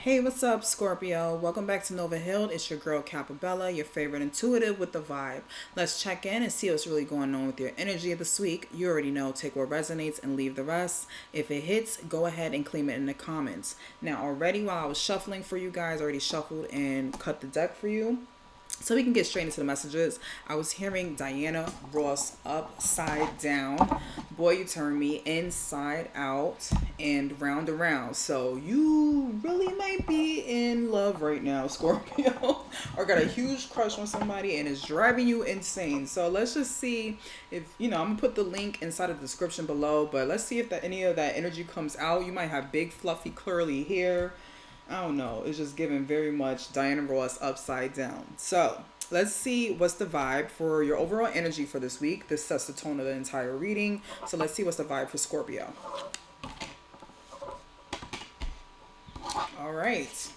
Hey, what's up, Scorpio? Welcome back to Novahealed. It's your girl, Capabella, your favorite intuitive with the vibe. Let's check in and see what's really going on with your energy of this week. You already know, take what resonates and leave the rest. If it hits, go ahead and claim it in the comments. Now, already while I was shuffling for you guys, I already shuffled and cut the deck for you. So we can get straight into the messages. I was hearing Diana Ross upside down. Boy, you turn me inside out and round around. So you really might be in love right now, Scorpio. Or got a huge crush on somebody and it's driving you insane. So let's just see if, I'm going to put the link inside of the description below. But let's see if any of that energy comes out. You might have big, fluffy, curly hair. I don't know. It's just giving very much Diana Ross upside down. So let's see what's the vibe for your overall energy for this week. This sets the tone of the entire reading. So let's see what's the vibe for Scorpio. All right.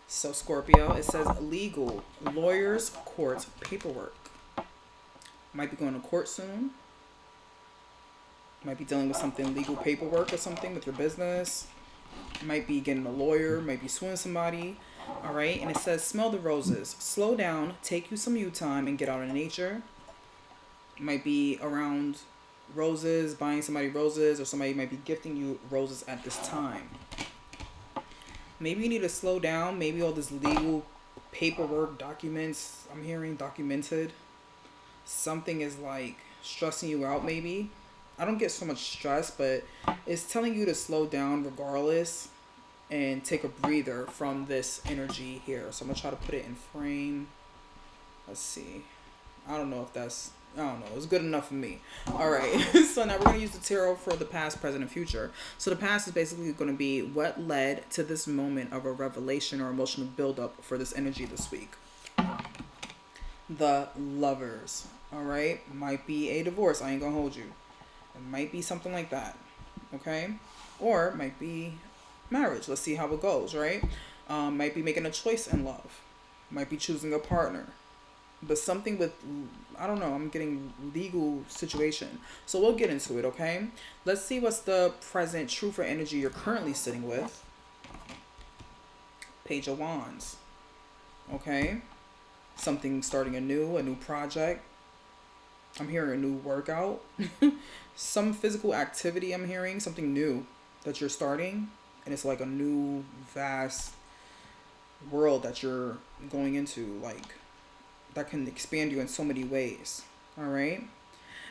So Scorpio, it says legal, lawyers, court, paperwork. Might be going to court soon. Might be dealing with something legal paperwork or something with your business. Might be getting a lawyer, might be suing somebody. All right. And it says smell the roses. Slow down, take you some you time and get out in nature. Might be around roses, buying somebody roses, or somebody might be gifting you roses at this time. Maybe you need to slow down. Maybe all this legal paperwork, documents, I'm hearing documented. Something is like stressing you out maybe. I don't get so much stress, but it's telling you to slow down regardless and take a breather from this energy here. So I'm going to try to put it in frame. Let's see. I don't know. It's good enough for me. All right. So now we're going to use the tarot for the past, present, and future. So the past is basically going to be what led to this moment of a revelation or emotional buildup for this energy this week. The Lovers. All right. Might be a divorce. I ain't going to hold you. It might be something like that. Okay. Or it might be marriage. Let's see how it goes, right? Might be making a choice in love. Might be choosing a partner. But something with, I don't know, I'm getting legal situation. So we'll get into it, okay? Let's see what's the present truth or energy you're currently sitting with. Page of Wands. Okay? Something starting a new project. I'm hearing a new workout. Some physical activity I'm hearing. Something new that you're starting. And it's like a new, vast world that you're going into. Like, that can expand you in so many ways. All right?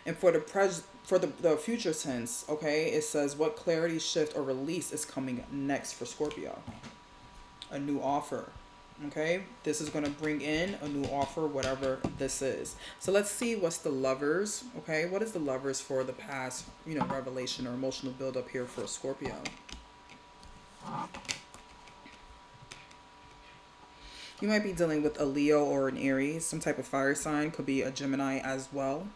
And for the future tense, okay, it says what clarity, shift, or release is coming next for Scorpio. A new offer. Okay, this is going to bring in a new offer, whatever this is. So let's see what's the Lovers. Okay, what is the Lovers for the past, revelation or emotional buildup here for Scorpio? You might be dealing with a Leo or an Aries, some type of fire sign. Could be a Gemini as well,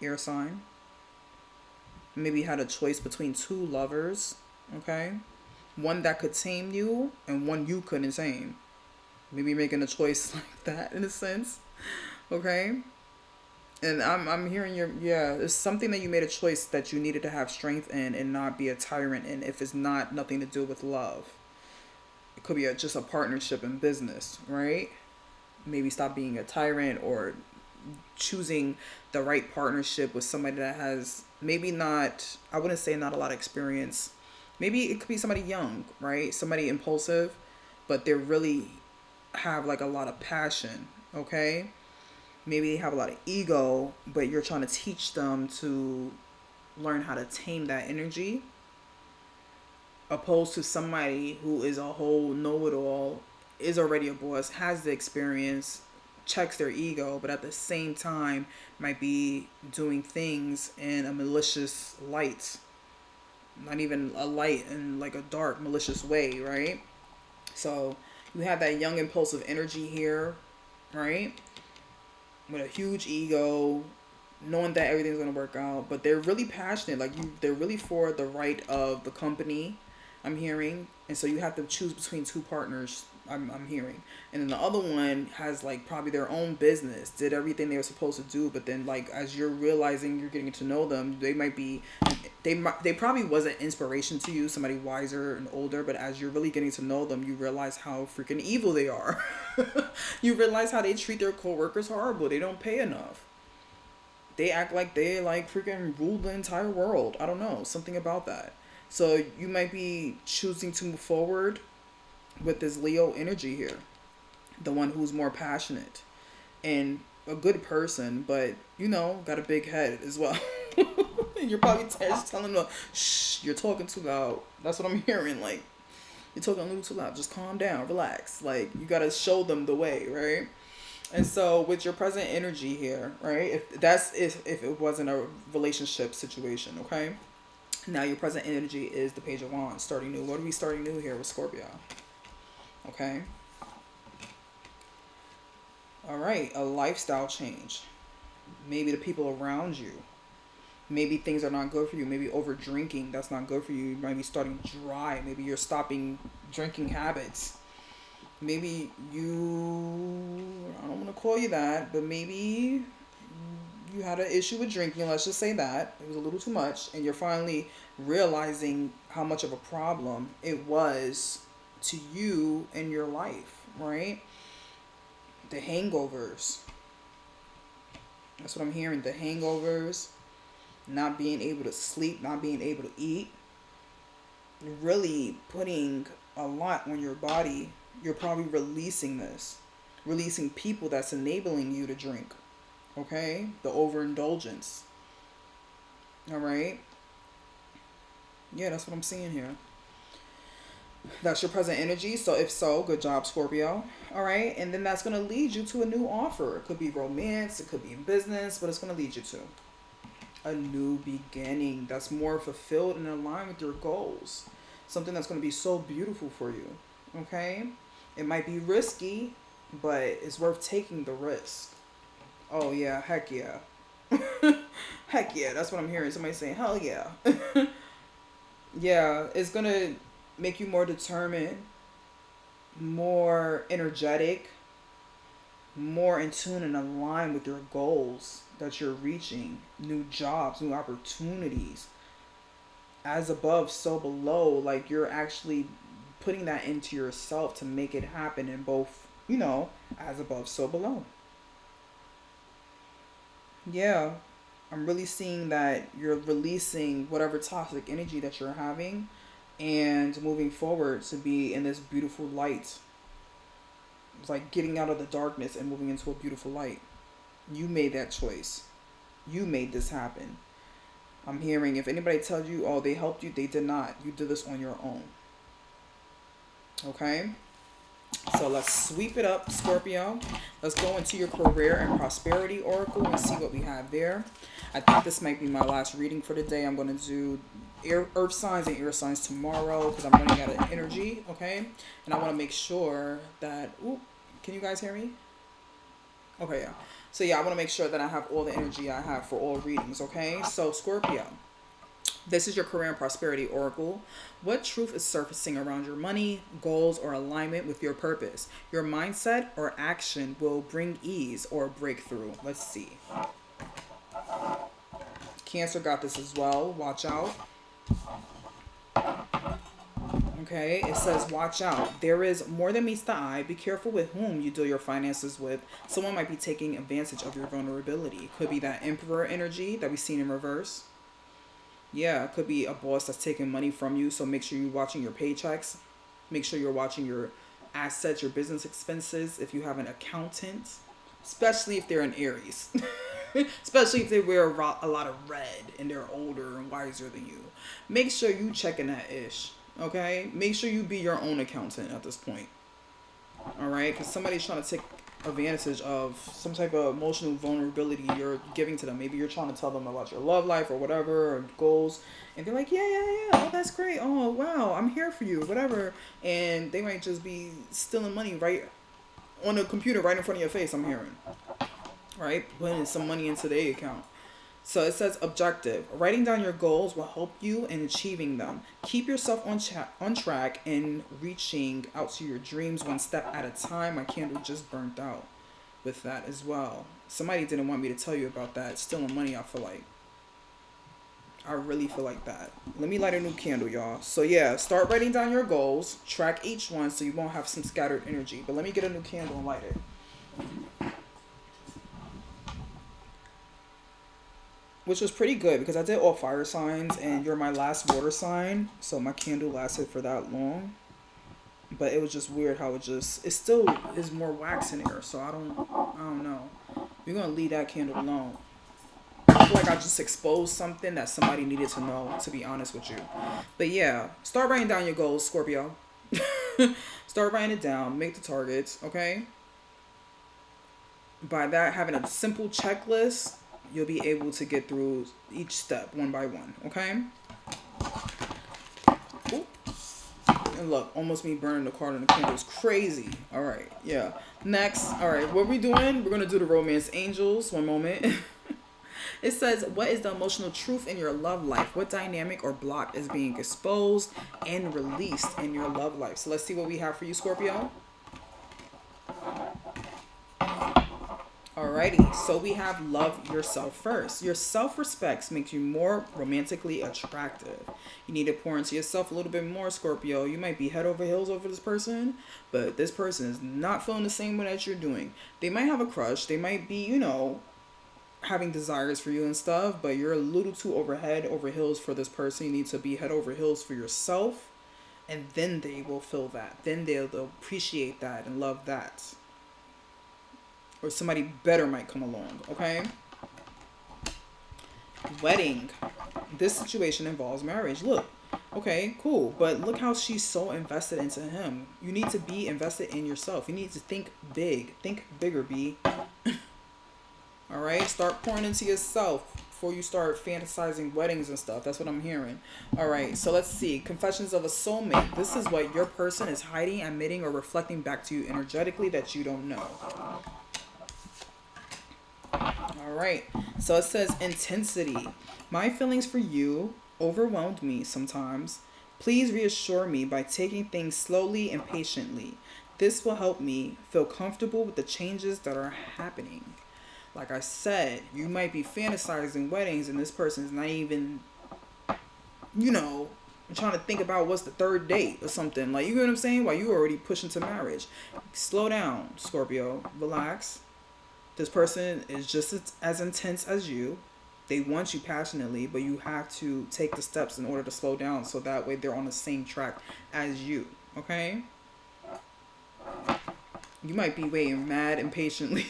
air sign. Maybe you had a choice between two lovers. Okay, one that could tame you and one you couldn't tame. Maybe making a choice like that in a sense. Okay. And I'm hearing it's something that you made a choice that you needed to have strength in and not be a tyrant in if it's not nothing to do with love. It could be just a partnership in business, right? Maybe stop being a tyrant or choosing the right partnership with somebody that has maybe not, I wouldn't say not a lot of experience. Maybe it could be somebody young, right? Somebody impulsive, but they're really have like a lot of passion, okay? Maybe they have a lot of ego, but you're trying to teach them to learn how to tame that energy, opposed to somebody who is a whole know-it-all, is already a boss, has the experience, checks their ego, but at the same time might be doing things in a malicious light, not even a light, in like a dark malicious way, right? So you have that young impulsive energy here, right? With a huge ego, knowing that everything's gonna work out, but they're really passionate. Like they're really for the right of the company. I'm hearing, and so you have to choose between two partners I'm hearing. And then the other one has like probably their own business, did everything they were supposed to do, but then like as you're realizing you're getting to know them, they probably was an inspiration to you, somebody wiser and older, but as you're really getting to know them, you realize how freaking evil they are. You realize how they treat their coworkers horrible. They don't pay enough. They act like they like freaking rule the entire world. I don't know, something about that. So you might be choosing to move forward with this Leo energy here, the one who's more passionate and a good person, but got a big head as well. And you're probably just telling them, shh, you're talking too loud. That's what I'm hearing. Like, you're talking a little too loud. Just calm down, relax. Like, you got to show them the way, right? And so with your present energy here, right? If it wasn't a relationship situation, okay? Now your present energy is the Page of Wands, starting new. What are we starting new here with Scorpio? Okay. All right, a lifestyle change. Maybe the people around you. Maybe things are not good for you. Maybe over drinking, that's not good for you. You might be starting dry. Maybe you're stopping drinking habits. Maybe I don't want to call you that, but maybe you had an issue with drinking. Let's just say that. It was a little too much. And you're finally realizing how much of a problem it was to you in your life, right? The hangovers. That's what I'm hearing. The hangovers, not being able to sleep, not being able to eat, really putting a lot on your body. You're probably releasing people that's enabling you to drink. Okay? The overindulgence. All right? Yeah, that's what I'm seeing here. That's your present energy. So if so, good job, Scorpio. All right? And then that's going to lead you to a new offer. It could be romance. It could be in business. But it's going to lead you to a new beginning that's more fulfilled and aligned with your goals. Something that's going to be so beautiful for you. Okay? It might be risky, but it's worth taking the risk. Oh, yeah. Heck yeah. Heck yeah. That's what I'm hearing. Somebody saying, hell yeah. Yeah. It's going to make you more determined, more energetic, more in tune and aligned with your goals that you're reaching. New jobs, new opportunities. As above, so below. Like, you're actually putting that into yourself to make it happen in both, as above, so below. Yeah, I'm really seeing that you're releasing whatever toxic energy that you're having and moving forward to be in this beautiful light. It's like getting out of the darkness and moving into a beautiful light. You made that choice. You made this happen. I'm hearing if anybody tells you, oh, they helped you, they did not. You did this on your own. Okay? So let's sweep it up, Scorpio. Let's go into your career and prosperity oracle and see what we have there. I think this might be my last reading for the day. I'm going to do earth signs and air signs tomorrow because I'm running out of energy, okay? And I want to make sure that... Ooh, can you guys hear me? Okay, yeah. So yeah, I want to make sure that I have all the energy I have for all readings, okay? So Scorpio, this is your career and prosperity oracle. What truth is surfacing around your money, goals, or alignment with your purpose? Your mindset or action will bring ease or breakthrough. Let's see. Cancer got this as well. Watch out. Okay, it says, watch out. There is more than meets the eye. Be careful with whom you deal your finances with. Someone might be taking advantage of your vulnerability. Could be that emperor energy that we've seen in reverse. Yeah, it could be a boss that's taking money from you. So make sure you're watching your paychecks. Make sure you're watching your assets, your business expenses. If you have an accountant, especially if they're in Aries. Especially if they wear a lot of red and they're older and wiser than you. Make sure you checking that ish. Okay? Make sure you be your own accountant at this point. Alright? Because somebody's trying to take advantage of some type of emotional vulnerability you're giving to them. Maybe you're trying to tell them about your love life or whatever, or goals. And they're like, yeah. Oh, that's great. Oh, wow. I'm here for you. Whatever. And they might just be stealing money right on the computer right in front of your face, I'm hearing. Right? Putting some money into their account. So it says objective. Writing down your goals will help you in achieving them. Keep yourself on track in reaching out to your dreams one step at a time. My candle just burnt out with that as well. Somebody didn't want me to tell you about that. Stealing money, I feel like. I really feel like that. Let me light a new candle, y'all. So yeah, start writing down your goals. Track each one so you won't have some scattered energy. But let me get a new candle and light it. Which was pretty good because I did all fire signs and you're my last water sign. So my candle lasted for that long. But it was just weird how it still is more wax in here. So I don't know. We're going to leave that candle alone. I feel like I just exposed something that somebody needed to know, to be honest with you. But yeah, start writing down your goals, Scorpio. Start writing it down. Make the targets, okay? By that, having a simple checklist, you'll be able to get through each step one by one, okay? Ooh. And look, almost me burning the card on the candle is crazy. All right, yeah. Next, all right, what we doing? We're going to do the romance angels. One moment. It says, what is the emotional truth in your love life? What dynamic or block is being exposed and released in your love life? So let's see what we have for you, Scorpio. Alrighty, so we have love yourself first. Your self-respect makes you more romantically attractive. You need to pour into yourself a little bit more, Scorpio. You might be head over heels over this person, but this person is not feeling the same way that you're doing. They might have a crush. They might be, having desires for you and stuff, but you're a little too over heels for this person. You need to be head over heels for yourself, and then they will feel that. Then they'll appreciate that and love that. Or somebody better might come along, okay? Wedding. This situation involves marriage. Look, okay, cool, but look how she's so invested into him. You need to be invested in yourself. You need to think big. Think bigger, B. All right, start pouring into yourself before you start fantasizing weddings and stuff. That's what I'm hearing. All right, so let's see. Confessions of a soulmate. This is what your person is hiding, admitting, or reflecting back to you energetically that you don't know. All right, so it says intensity. My feelings for you overwhelmed me sometimes. Please reassure me by taking things slowly and patiently. This will help me feel comfortable with the changes that are happening. Like I said, you might be fantasizing weddings and this person's not even, trying to think about what's the third date or something. Like, you know what I'm saying? While you already pushing to marriage. Slow down, Scorpio. Relax. This person is just as intense as you. They want you passionately, but you have to take the steps in order to slow down so that way they're on the same track as you. Okay? You might be waiting mad impatiently.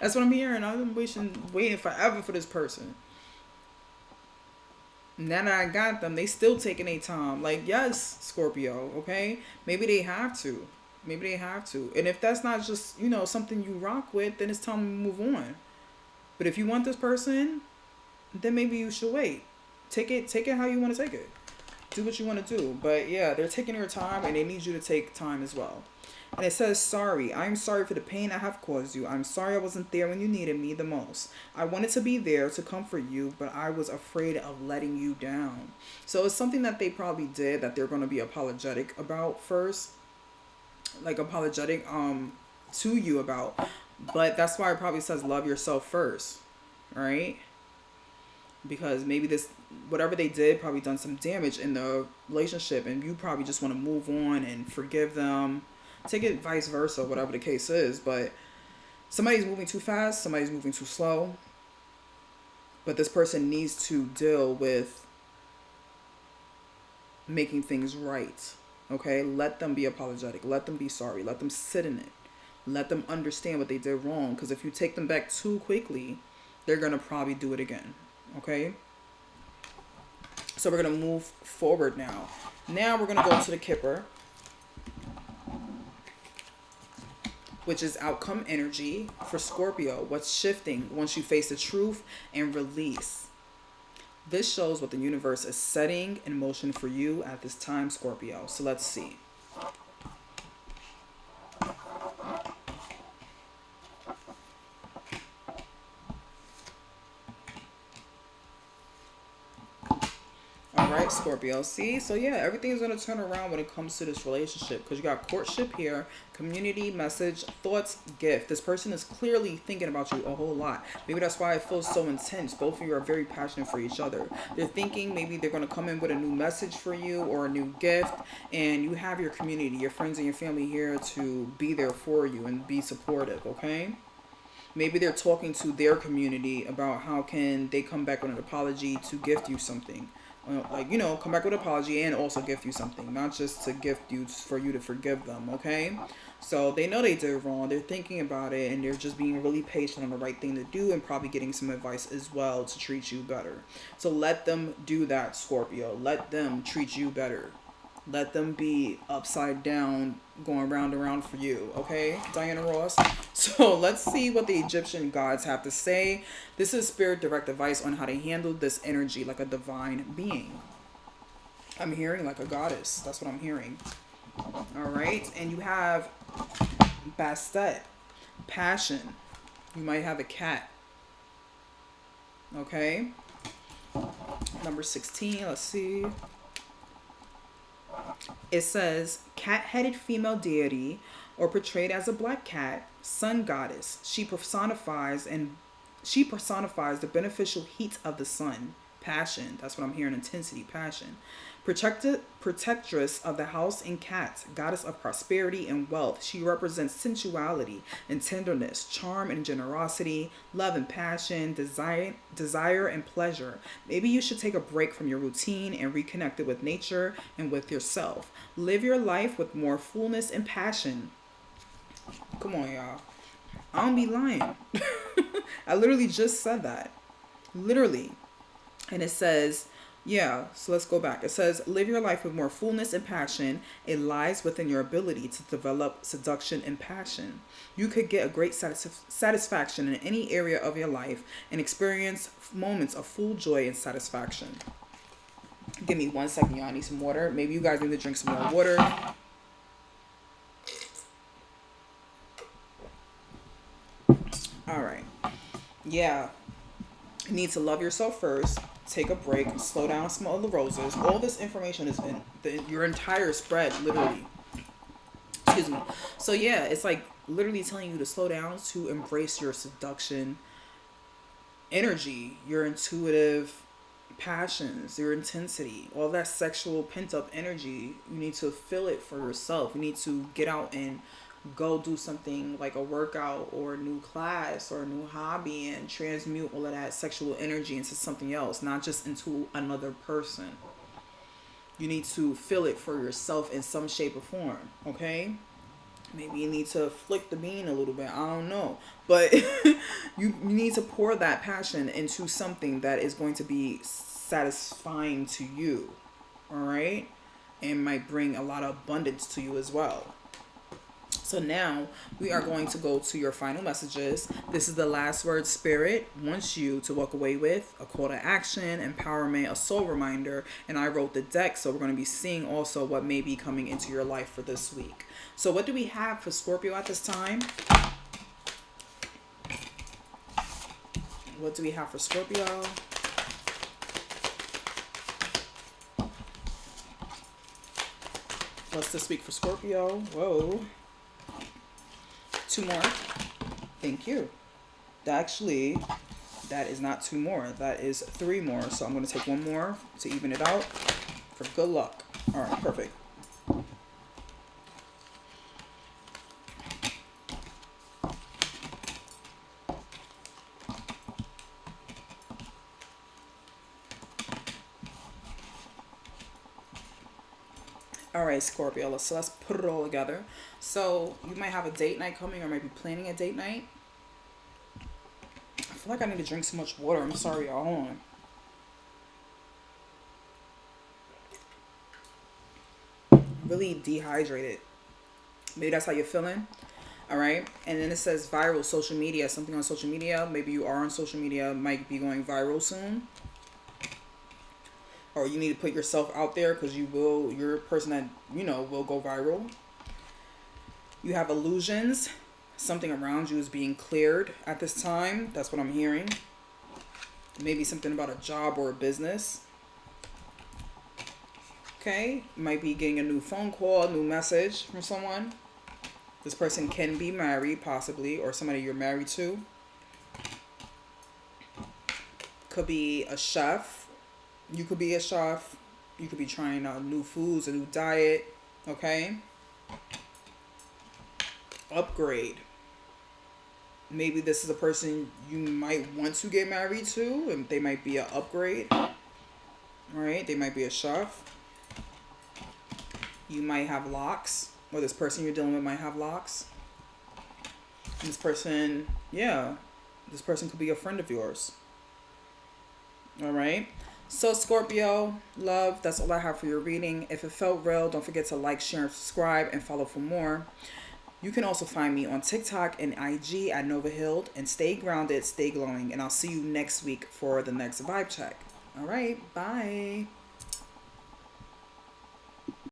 That's what I'm hearing. I've been waiting forever for this person. Now that I got them, they still taking their time. Like, yes, Scorpio, okay? Maybe they have to. And if that's not just, something you rock with, then it's time to move on. But if you want this person, then maybe you should wait. Take it how you want to take it. Do what you want to do. But yeah, they're taking their time and they need you to take time as well. And it says, sorry. I'm sorry for the pain I have caused you. I'm sorry I wasn't there when you needed me the most. I wanted to be there to comfort you, but I was afraid of letting you down. So it's something that they probably did that they're going to be apologetic about first. Like apologetic to you about. But that's why it probably says love yourself first. Right? Because maybe whatever they did probably done some damage in the relationship. And you probably just want to move on and forgive them. Take it vice versa, whatever the case is. But somebody's moving too fast, somebody's moving too slow. But this person needs to deal with making things right. Okay? Let them be apologetic. Let them be sorry. Let them sit in it. Let them understand what they did wrong. Because if you take them back too quickly, they're going to probably do it again. Okay? So we're going to move forward now. Now we're going to go to the Kipper, which is outcome energy for Scorpio. What's shifting once you face the truth and release? This shows what the universe is setting in motion for you at this time, Scorpio. So let's see. right, Scorpio. See? So, yeah, everything is going to turn around when it comes to this relationship because you got courtship here, community, message, thoughts, gift. This person is clearly thinking about you a whole lot. Maybe that's why it feels so intense. Both of you are very passionate for each other. They're thinking maybe they're going to come in with a new message for you or a new gift, and you have your community, your friends, and your family here to be there for you and be supportive, okay? Maybe they're talking to their community about how can they come back with an apology to gift you something. Like, come back with an apology and also gift you something. Not just to gift you for you to forgive them, okay? So they know they did wrong. They're thinking about it and they're just being really patient on the right thing to do and probably getting some advice as well to treat you better. So let them do that, Scorpio. Let them treat you better. Let them be upside down, going round and round for you. Okay, Diana Ross? So let's see what the Egyptian gods have to say. This is spirit direct advice on how to handle this energy like a divine being. I'm hearing like a goddess. That's what I'm hearing. All right. And you have Bastet, passion. You might have a cat. Okay. Number 16. Let's see. It says, cat-headed female deity, or portrayed as a black cat, sun goddess. She personifies the beneficial heat of the sun, passion. That's what I'm hearing, intensity, passion. Protectress of the house and cats, goddess of prosperity and wealth. She represents sensuality and tenderness, charm and generosity, love and passion, desire and pleasure. Maybe you should take a break from your routine and reconnect it with nature and with yourself. Live your life with more fullness and passion. Come on, y'all. I don't be lying. I literally just said that. Literally. And it says, yeah, so let's go back. It says, live your life with more fullness and passion. It lies within your ability to develop seduction and passion. You could get a great satisfaction in any area of your life and experience moments of full joy and satisfaction. Give me 1 second, y'all. I need some water. Maybe you guys need to drink some more water. All right. Yeah. You need to love yourself first. Take a break, slow down, smell the roses. All this information is in your entire spread, literally. Excuse me. So yeah, it's like literally telling you to slow down, to embrace your seduction energy, your intuitive passions, your intensity, all that sexual pent up energy. You need to feel it for yourself. You need to get out and go do something like a workout or a new class or a new hobby and transmute all of that sexual energy into something else, not just into another person. You need to feel it for yourself in some shape or form, okay? Maybe you need to flick the bean a little bit. I don't know. But you need to pour that passion into something that is going to be satisfying to you, all right? And might bring a lot of abundance to you as well. So now we are going to go to your final messages. This is the last word Spirit wants you to walk away with: a call to action, empowerment, a soul reminder. And I wrote the deck, so we're going to be seeing also what may be coming into your life for this week. So what do we have for Scorpio at this time? What do we have for Scorpio? What's this week for Scorpio? Whoa. 2 more. Thank you. Actually, that is not 2 more. That is 3 more. So I'm going to take 1 more to even it out for good luck. All right, perfect. All right, Scorpio, so let's put it all together. So you might have a date night coming or might be planning a date night. I feel like I need to drink so much water. I'm sorry, y'all. Hold on. Really dehydrated. Maybe that's how you're feeling. All right. And then it says viral, social media, something on social media. Maybe you are on social media, might be going viral soon. Or you need to put yourself out there because you're a person that, will go viral. You have illusions. Something around you is being cleared at this time. That's what I'm hearing. Maybe something about a job or a business. Okay, might be getting a new phone call, a new message from someone. This person can be married, possibly, or somebody you're married to. Could be a chef. You could be a chef. You could be trying out new foods, a new diet. Okay. Upgrade. Maybe this is a person you might want to get married to, and they might be an upgrade. All right. They might be a chef. You might have locks, or this person you're dealing with might have locks. This person, yeah, this person could be a friend of yours. All right. So Scorpio, love, that's all I have for your reading. If it felt real, don't forget to like, share, and subscribe, and follow for more. You can also find me on TikTok and IG at Novahealed. And stay grounded, stay glowing. And I'll see you next week for the next vibe check. All right. Bye.